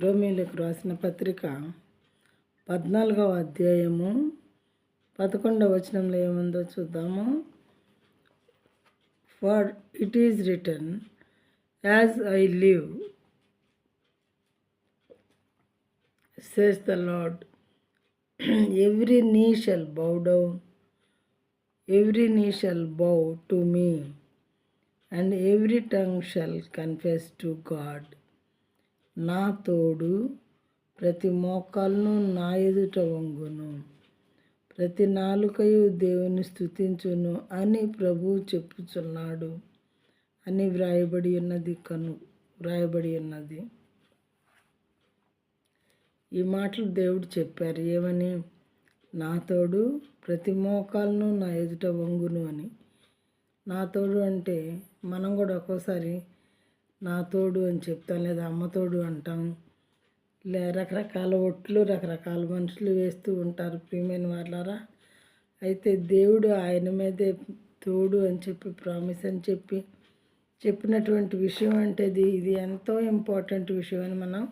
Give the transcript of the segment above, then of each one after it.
రోమీయులకు రాసిన పత్రిక 14వ అధ్యాయము 11వ వచనంలో ఏముందో చూద్దాము. For it is return, as I live says the lord, every నీ షల్ బౌ డౌన్, ఎవ్రీ నీ shall bow to me, and every tongue shall confess to God. నా తోడు ప్రతి మోకాలును నా ఎదుట వంగును, ప్రతి నాలుకయు దేవుని స్తుతించును అని ప్రభువు చెప్పుచున్నాడు అని వ్రాయబడి ఉన్నది. ఈ మాటలు దేవుడు చెప్పారు. ఏమని? నా తోడు ప్రతి మోకాలును నా ఎదుట వంగును అని. నా తోడు అంటే మనం కూడా ఒక్కోసారి నా తోడు అని చెప్తాం, లేదా అమ్మ తోడు అంటాం. రకరకాల ఒట్లు రకరకాల మనుషులు వేస్తూ ఉంటారు ప్రియమైన వాళ్ళారా. అయితే దేవుడు ఆయన మీదే తోడు అని చెప్పి, ప్రామిస్ అని చెప్పినటువంటి విషయం అంటే ఇది ఎంతో ఇంపార్టెంట్ విషయం అని మనం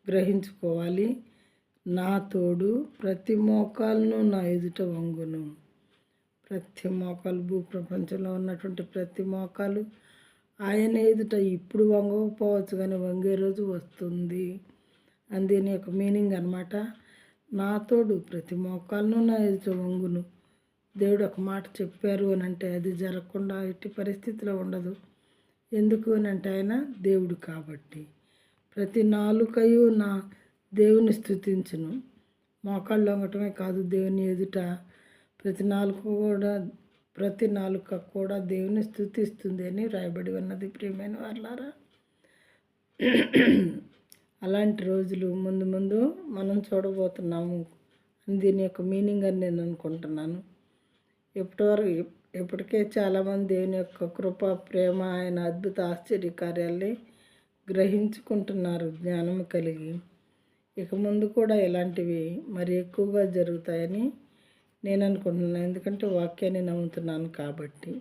గ్రహించుకోవాలి. నా తోడు ప్రతి మోకాలును నా ఎదుట వంగును. ప్రతి మోకాలు, భూప్రపంచంలో ఉన్నటువంటి ప్రతి మోకాలు ఆయన ఎదుట ఇప్పుడు వంగకపోవచ్చు, కానీ వంగే రోజు వస్తుంది అని దీని యొక్క మీనింగ్ అనమాట. నా తోడు ప్రతి మోకాలను నా ఎదుట వంగును. దేవుడు ఒక మాట చెప్పారు అని అంటే అది జరగకుండా ఎట్టి పరిస్థితిలో ఉండదు. ఎందుకు అని అంటే ఆయన దేవుడు కాబట్టి. ప్రతి నాలుకయు నా దేవుని స్తుతించును. మోకాళ్ళు వంగటమే కాదు, దేవుని ఎదుట ప్రతి నాలుక కూడా దేవుని స్తుతిస్తుంది అని రాయబడి ఉన్నది ప్రియమైన వాళ్ళారా. అలాంటి రోజులు ముందు మనం చూడబోతున్నాము అని దీని యొక్క మీనింగ్ అని నేను అనుకుంటున్నాను. ఇప్పటికే చాలామంది దేవుని యొక్క కృప, ప్రేమ, ఆయన అద్భుత ఆశ్చర్య కార్యాలని గ్రహించుకుంటున్నారు జ్ఞానం కలిగి. ఇక ముందు కూడా ఇలాంటివి మరి ఎక్కువగా జరుగుతాయని నేను అనుకుంటున్నాను. ఎందుకంటే వాక్యాన్ని నమ్ముతున్నాను కాబట్టి.